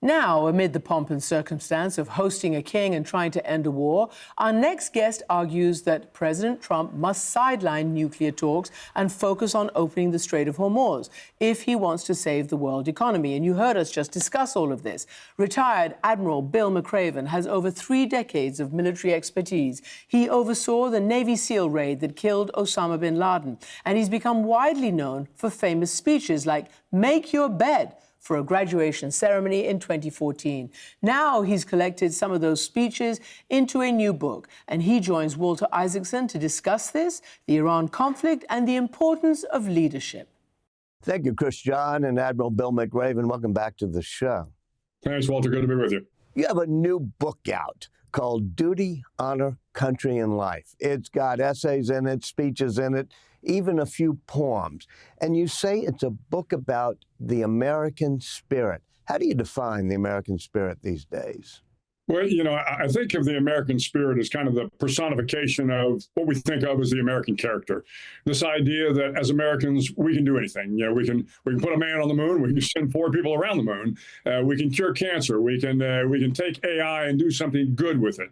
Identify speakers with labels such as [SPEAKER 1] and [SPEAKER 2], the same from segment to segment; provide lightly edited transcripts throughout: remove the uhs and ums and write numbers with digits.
[SPEAKER 1] Now, amid the pomp and circumstance of hosting a king and trying to end a war, our next guest argues that President Trump must sideline nuclear talks and focus on opening the Strait of Hormuz if he wants to save the world economy. And you heard us just discuss all of this. Retired Admiral Bill McRaven has over 3 decades of military expertise. He oversaw the Navy SEAL raid that killed Osama bin Laden. And he's become widely known for famous speeches like "Make Your Bed" for a graduation ceremony in 2014. Now he's collected some of those speeches into a new book, and he joins Walter Isaacson to discuss this, the Iran conflict, and the importance of leadership.
[SPEAKER 2] Thank you, Chris John and Admiral Bill McRaven. Welcome back to the show.
[SPEAKER 3] Thanks, Walter. Good to be with you.
[SPEAKER 2] You have a new book out called Duty, Honor, Country, and Life. It's got essays in it, speeches in it, even a few poems. And you say it's a book about the American spirit. How do you define the American spirit these days?
[SPEAKER 3] Well, I think of the American spirit as kind of the personification of what we think of as the American character. This idea that as Americans, we can do anything. We can put a man on the moon. We can send 4 people around the moon. We can cure cancer. We can take AI and do something good with it.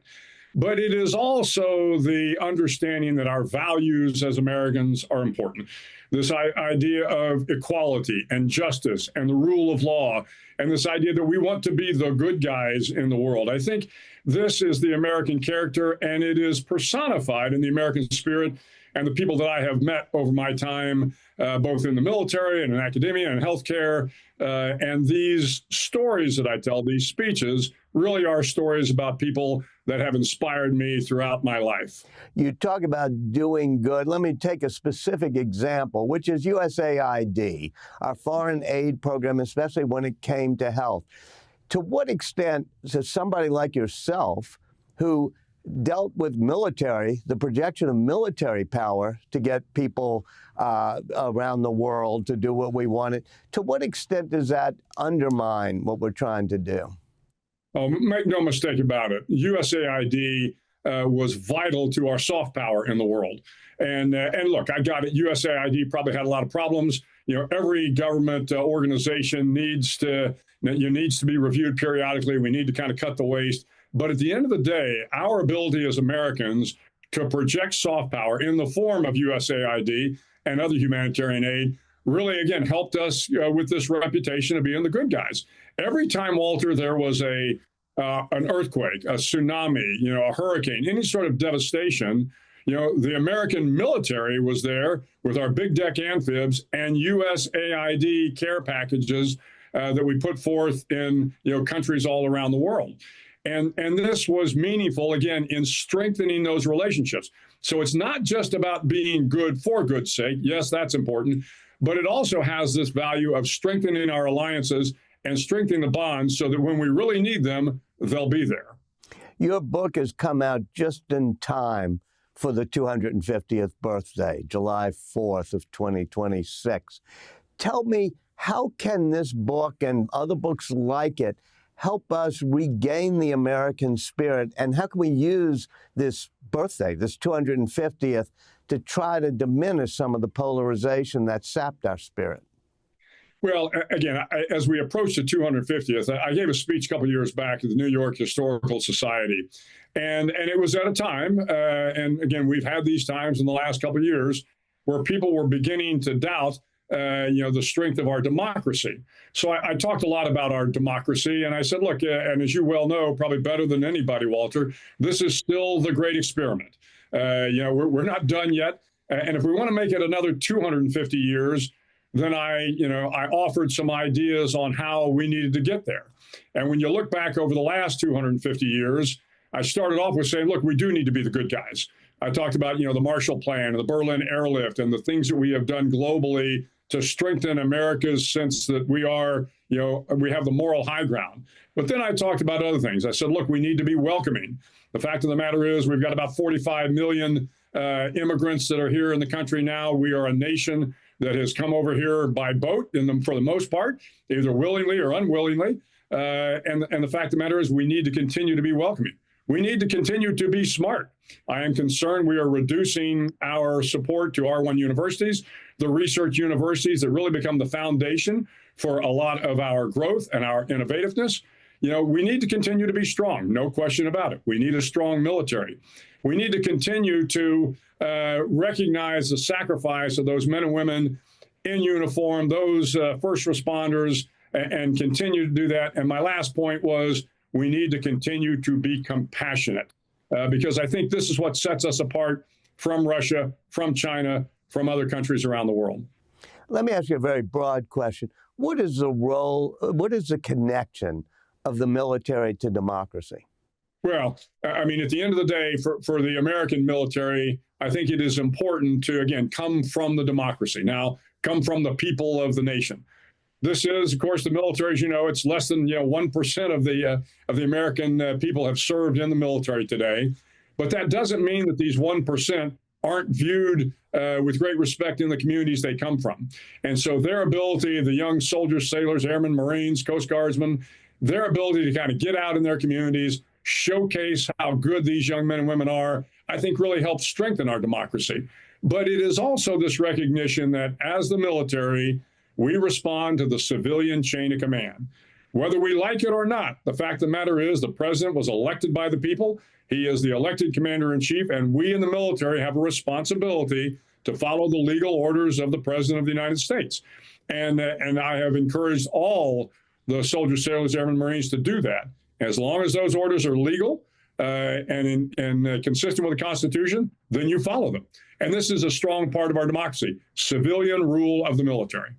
[SPEAKER 3] But it is also the understanding that our values as Americans are important. This idea of equality and justice and the rule of law, and this idea that we want to be the good guys in the world. I think this is the American character, and it is personified in the American spirit and the people that I have met over my time, both in the military and in academia and healthcare. And these stories that I tell, these speeches, really are stories about people that have inspired me throughout my life.
[SPEAKER 2] You talk about doing good. Let me take a specific example, which is USAID, our foreign aid program, especially when it came to health. To what extent does somebody like yourself, who dealt with military, the projection of military power to get people around the world to do what we wanted, to what extent does that undermine what we're trying to do?
[SPEAKER 3] Oh, make no mistake about it. USAID was vital to our soft power in the world. And look, I got it. USAID probably had a lot of problems. Every government organization needs to be reviewed periodically. We need to kind of cut the waste. But at the end of the day, our ability as Americans to project soft power in the form of USAID and other humanitarian aid really, again, helped us with this reputation of being the good guys. Every time, Walter, there was an earthquake, a tsunami, a hurricane, any sort of devastation, the American military was there with our big deck amphibs and USAID care packages that we put forth in countries all around the world. And this was meaningful, again, in strengthening those relationships. So it's not just about being good for good's sake. Yes, that's important. But it also has this value of strengthening our alliances and strengthening the bonds so that when we really need them, they'll be there.
[SPEAKER 2] Your book has come out just in time for the 250th birthday, July 4th of 2026. Tell me, how can this book and other books like it help us regain the American spirit? And how can we use this birthday, this 250th, to try to diminish some of the polarization that sapped our spirit?
[SPEAKER 3] Well, again, as we approach the 250th, I gave a speech a couple of years back at the New York Historical Society. And it was at a time, and again, we've had these times in the last couple of years, where people were beginning to doubt the strength of our democracy. So I talked a lot about our democracy, and I said, look, and as you well know, probably better than anybody, Walter, this is still the great experiment. We're not done yet. And if we want to make it another 250 years, then I offered some ideas on how we needed to get there. And when you look back over the last 250 years, I started off with saying, look, we do need to be the good guys. I talked about, the Marshall Plan and the Berlin Airlift and the things that we have done globally to strengthen America's sense that we are, we have the moral high ground. But then I talked about other things. I said, look, we need to be welcoming. The fact of the matter is we've got about 45 million immigrants that are here in the country now. We are a nation that has come over here by boat for the most part, either willingly or unwillingly. And the fact of the matter is we need to continue to be welcoming. We need to continue to be smart. I am concerned we are reducing our support to R1 universities, the research universities that really become the foundation for a lot of our growth and our innovativeness. we need to continue to be strong, no question about it. We need a strong military. We need to continue to recognize the sacrifice of those men and women in uniform, those first responders, and continue to do that. And my last point was we need to continue to be compassionate because I think this is what sets us apart from Russia, from China, from other countries around the world.
[SPEAKER 2] Let me ask you a very broad question. What is the role, what is the connection of the military to democracy?
[SPEAKER 3] Well, I mean, at the end of the day, for the American military, I think it is important to, again, come from the democracy. Now, come from the people of the nation. This is, of course, the military, as you know, it's less than 1% of the American people have served in the military today. But that doesn't mean that these 1% aren't viewed with great respect in the communities they come from. And so their ability, the young soldiers, sailors, airmen, Marines, Coast Guardsmen, their ability to kind of get out in their communities, showcase how good these young men and women are, I think really helps strengthen our democracy. But it is also this recognition that as the military, we respond to the civilian chain of command. Whether we like it or not, the fact of the matter is the president was elected by the people. He is the elected commander-in-chief, and we in the military have a responsibility to follow the legal orders of the president of the United States. And I have encouraged all the soldiers, sailors, airmen, Marines to do that. As long as those orders are legal and consistent with the Constitution, then you follow them. And this is a strong part of our democracy, civilian rule of the military.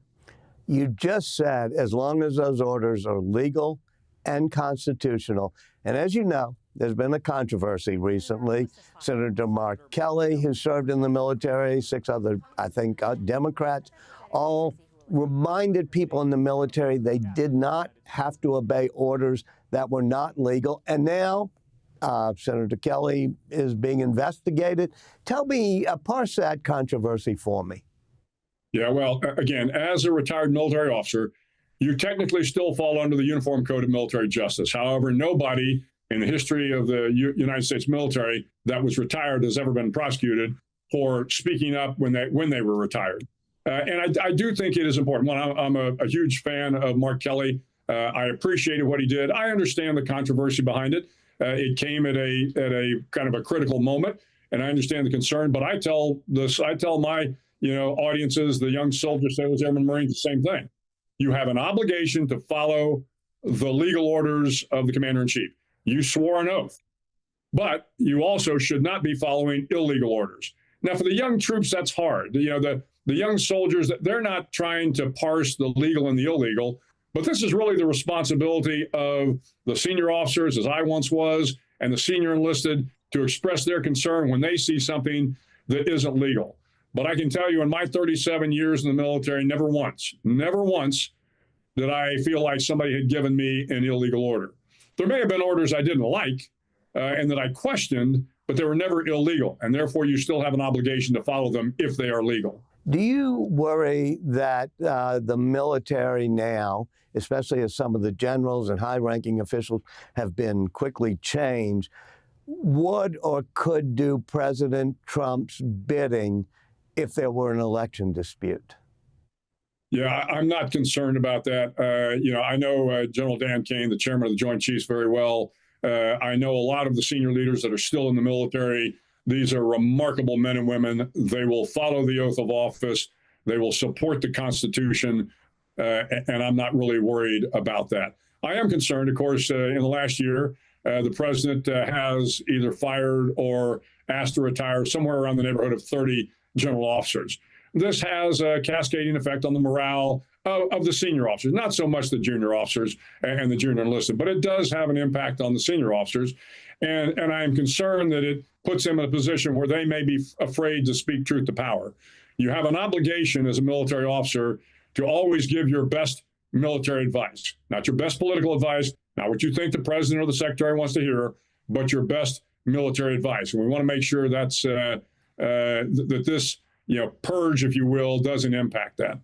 [SPEAKER 2] You just said, as long as those orders are legal and constitutional. And as you know, there's been a controversy recently. Senator Mark Kelly, who served in the military, 6 other, I think, Democrats, all reminded people in the military they did not have to obey orders that were not legal. And now Senator Kelly is being investigated. Tell me, parse that controversy for me.
[SPEAKER 3] Yeah, well, again, as a retired military officer, you technically still fall under the Uniform Code of Military Justice. However, nobody in the history of the United States military that was retired has ever been prosecuted for speaking up when they were retired. And I do think it is important. Well, I'm a huge fan of Mark Kelly. I appreciated what he did. I understand the controversy behind it. It came at a kind of a critical moment, and I understand the concern. But I tell my audiences, the young soldiers, sailors, airmen, Marines, the same thing. You have an obligation to follow the legal orders of the commander-in-chief. You swore an oath, but you also should not be following illegal orders. Now, for the young troops, that's hard. The young soldiers, they're not trying to parse the legal and the illegal, but this is really the responsibility of the senior officers, as I once was, and the senior enlisted to express their concern when they see something that isn't legal. But I can tell you in my 37 years in the military, never once did I feel like somebody had given me an illegal order. There may have been orders I didn't like and that I questioned, but they were never illegal. And therefore, you still have an obligation to follow them if they are legal.
[SPEAKER 2] Do you worry that the military now, especially as some of the generals and high-ranking officials have been quickly changed, would or could do President Trump's bidding if there were an election dispute?
[SPEAKER 3] Yeah, I'm not concerned about that. I know General Dan Kane, the chairman of the Joint Chiefs, very well. I know a lot of the senior leaders that are still in the military. These are remarkable men and women. They will follow the oath of office. They will support the Constitution, and I'm not really worried about that. I am concerned, of course, in the last year, the president has either fired or asked to retire somewhere around the neighborhood of 30 general officers. This has a cascading effect on the morale of the senior officers, not so much the junior officers and the junior enlisted, but it does have an impact on the senior officers. And I am concerned that it puts them in a position where they may be afraid to speak truth to power. You have an obligation as a military officer to always give your best military advice, not your best political advice, not what you think the president or the secretary wants to hear, but your best military advice. And we want to make sure that's that this purge, if you will, doesn't impact that.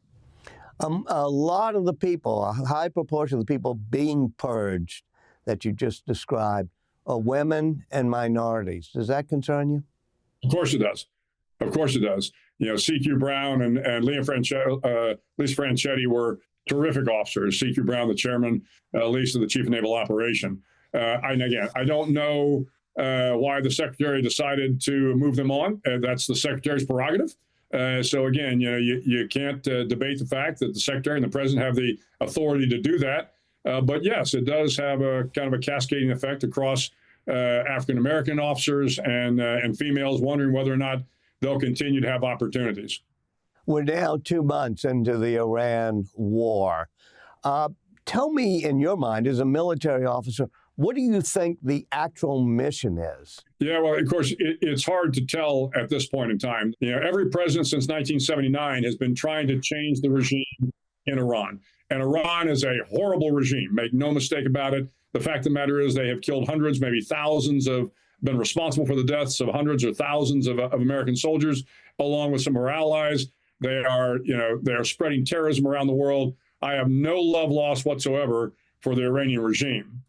[SPEAKER 2] A lot of the people, a high proportion of the people being purged that you just described are women and minorities. Does that concern you?
[SPEAKER 3] Of course it does. Of course it does. C.Q. Brown and Lisa Franchetti were terrific officers. C.Q. Brown, the chairman, Lisa, the chief of naval operation. And again, I don't know why the secretary decided to move them on. That's the secretary's prerogative. So again, you can't debate the fact that the secretary and the president have the authority to do that. But yes, it does have a kind of a cascading effect across African-American officers and females, wondering whether or not they'll continue to have opportunities.
[SPEAKER 2] We're now 2 months into the Iran war. Tell me, in your mind, as a military officer, what do you think the actual mission is?
[SPEAKER 3] Yeah, well, of course, it's hard to tell at this point in time. Every president since 1979 has been trying to change the regime in Iran. And Iran is a horrible regime. Make no mistake about it. The fact of the matter is they have killed hundreds, maybe thousands been responsible for the deaths of hundreds or thousands of American soldiers, along with some of our allies. They are spreading terrorism around the world. I have no love lost whatsoever for the Iranian regime.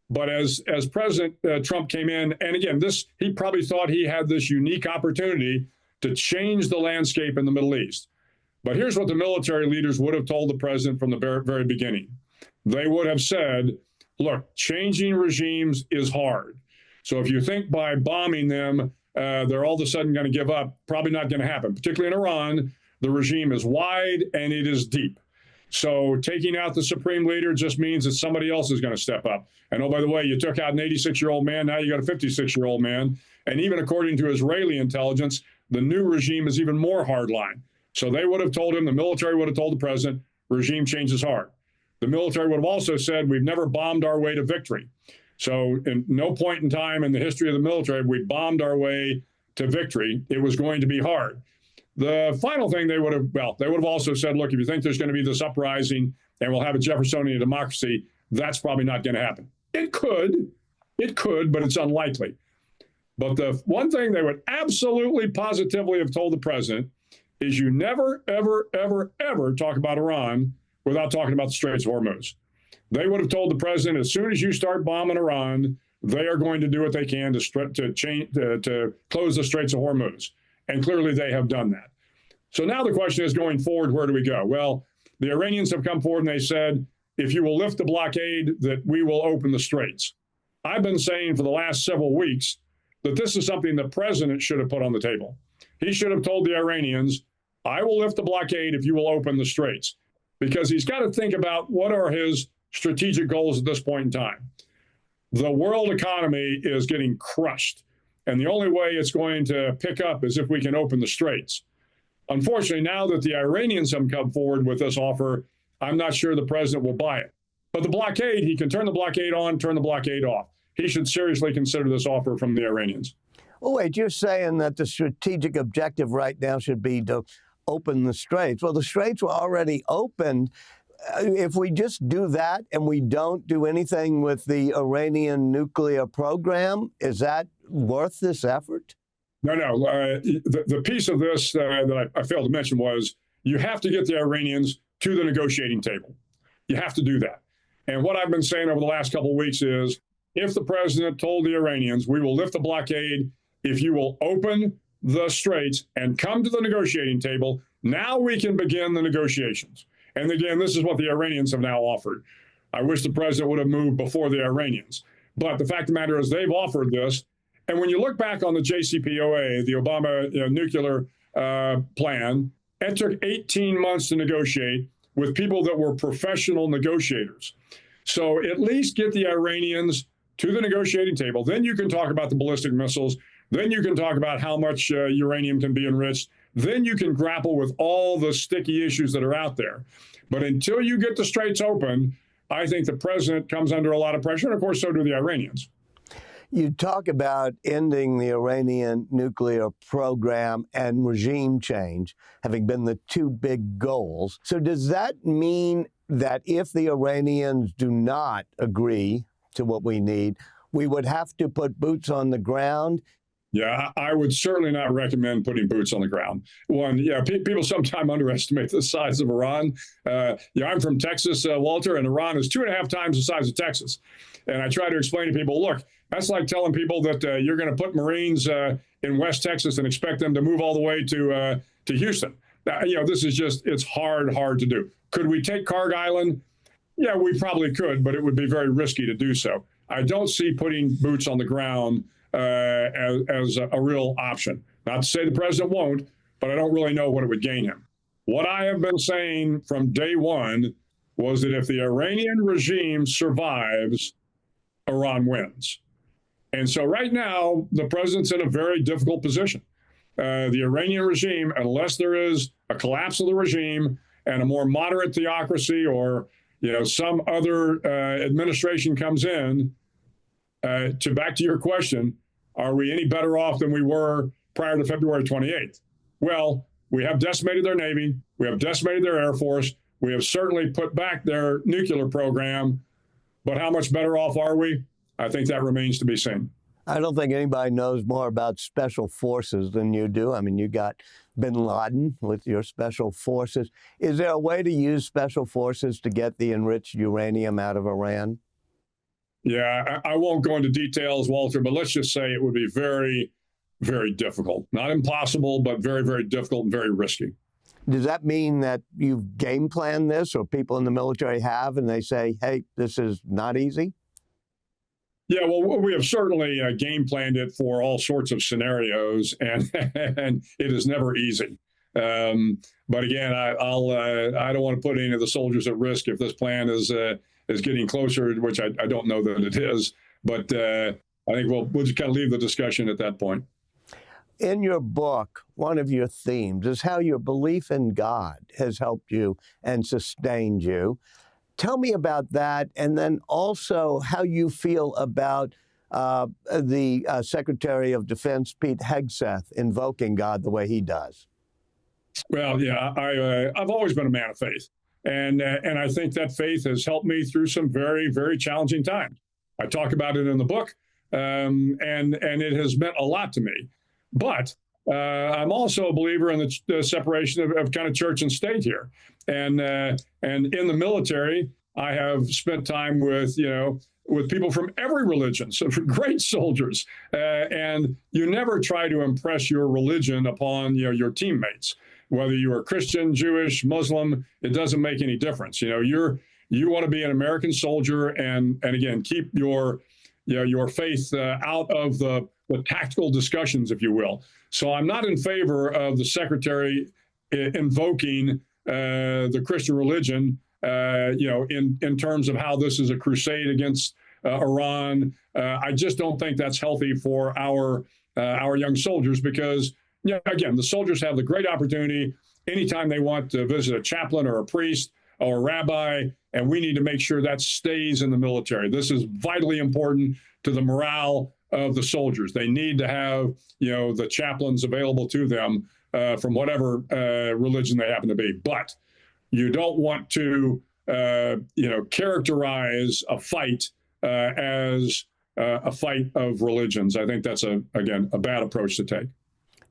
[SPEAKER 3] But as President Trump came in, and again, he probably thought he had this unique opportunity to change the landscape in the Middle East. But here's what the military leaders would have told the president from the very beginning. They would have said, look, changing regimes is hard. So if you think by bombing them, they're all of a sudden going to give up, probably not going to happen. Particularly in Iran, the regime is wide and it is deep. So taking out the supreme leader just means that somebody else is going to step up. And oh, by the way, you took out an 86-year-old man, now you got a 56-year-old man. And even according to Israeli intelligence, the new regime is even more hardline. So they would have told him, the military would have told the president, regime change is hard. The military would have also said, we've never bombed our way to victory. So in no point in time in the history of the military have we bombed our way to victory. It was going to be hard. The final thing they would have also said, look, if you think there's going to be this uprising and we'll have a Jeffersonian democracy, that's probably not going to happen. It could, but it's unlikely. But the one thing they would absolutely positively have told the president is you never, ever, ever, ever talk about Iran without talking about the Straits of Hormuz. They would have told the president, as soon as you start bombing Iran, they are going to do what they can to close the Straits of Hormuz. And clearly they have done that. So now the question is, going forward, where do we go? Well, the Iranians have come forward and they said, if you will lift the blockade, that we will open the straits. I've been saying for the last several weeks that this is something the president should have put on the table. He should have told the Iranians, I will lift the blockade if you will open the straits. Because he's got to think about what are his strategic goals at this point in time. The world economy is getting crushed. And the only way it's going to pick up is if we can open the straits. Unfortunately, now that the Iranians have come forward with this offer, I'm not sure the president will buy it. But the blockade, he can turn the blockade on, turn the blockade off. He should seriously consider this offer from the Iranians.
[SPEAKER 2] Well, wait, you're saying that the strategic objective right now should be to open the straits. Well, the straits were already opened. If we just do that and we don't do anything with the Iranian nuclear program, is that worth this effort?
[SPEAKER 3] No. The piece of this that I failed to mention was you have to get the Iranians to the negotiating table. You have to do that. And what I've been saying over the last couple of weeks is, if the president told the Iranians, we will lift the blockade if you will open the straits and come to the negotiating table, now we can begin the negotiations. And again, this is what the Iranians have now offered. I wish the president would have moved before the Iranians. But the fact of the matter is they've offered this. And when you look back on the JCPOA, the Obama nuclear plan, it took 18 months to negotiate with people that were professional negotiators. So at least get the Iranians to the negotiating table. Then you can talk about the ballistic missiles. Then you can talk about how much uranium can be enriched. Then you can grapple with all the sticky issues that are out there. But until you get the straits open, I think the president comes under a lot of pressure. And of course, so do the Iranians.
[SPEAKER 2] You talk about ending the Iranian nuclear program and regime change having been the two big goals. So does that mean that if the Iranians do not agree to what we need, we would have to put boots on the ground?
[SPEAKER 3] Yeah, I would certainly not recommend putting boots on the ground. One, people sometimes underestimate the size of Iran. I'm from Texas, Walter, and Iran is 2.5 times the size of Texas. And I try to explain to people, look, that's like telling people that you're going to put Marines in West Texas and expect them to move all the way to Houston. This is just, it's hard to do. Could we take Kharg Island? Yeah, we probably could, but it would be very risky to do so. I don't see putting boots on the ground as a real option. Not to say the president won't, but I don't really know what it would gain him. What I have been saying from day one was that if the Iranian regime survives, Iran wins. And so right now, the president's in a very difficult position. The Iranian regime, unless there is a collapse of the regime and a more moderate theocracy, or some other administration comes in, back to your question, are we any better off than we were prior to February 28th? Well, we have decimated their Navy. We have decimated their Air Force. We have certainly put back their nuclear program. But how much better off are we? I think that remains to be seen.
[SPEAKER 2] I don't think anybody knows more about special forces than you do. I mean, you got bin Laden with your special forces. Is there a way to use special forces to get the enriched uranium out of Iran?
[SPEAKER 3] Yeah, I won't go into details, Walter, but let's just say it would be very, very difficult. Not impossible, but very, very difficult and very risky.
[SPEAKER 2] Does that mean that you've game planned this, or people in the military have, and they say, hey, this is not easy?
[SPEAKER 3] Yeah, well, we have certainly game planned it for all sorts of scenarios, and it is never easy. But again, I don't want to put any of the soldiers at risk if this plan is getting closer, which I don't know that it is. But I think we'll just kind of leave the discussion at that point.
[SPEAKER 2] In your book, one of your themes is how your belief in God has helped you and sustained you. Tell me about that, and then also how you feel about the Secretary of Defense, Pete Hegseth, invoking God the way he does.
[SPEAKER 3] Well, yeah, I've always been a man of faith, and I think that faith has helped me through some very, very challenging times. I talk about it in the book, and it has meant a lot to me. But I'm also a believer in the separation of kind of church and state here. And in the military, I have spent time with people from every religion, so great soldiers. And you never try to impress your religion upon your teammates, whether you are Christian, Jewish, Muslim. It doesn't make any difference. You want to be an American soldier, and again, keep your faith out of the tactical discussions, if you will. So I'm not in favor of the secretary invoking the Christian religion, in terms of how this is a crusade against Iran. I just don't think that's healthy for our young soldiers, because, again, the soldiers have the great opportunity anytime they want to visit a chaplain or a priest or a rabbi, and we need to make sure that stays in the military. This is vitally important to the morale of the soldiers. They need to have, the chaplains available to them from whatever religion they happen to be. But you don't want to, characterize a fight as a fight of religions. I think that's, again, a bad approach to take.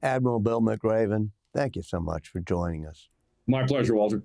[SPEAKER 2] Admiral Bill McRaven, thank you so much for joining us.
[SPEAKER 3] My pleasure, Walter.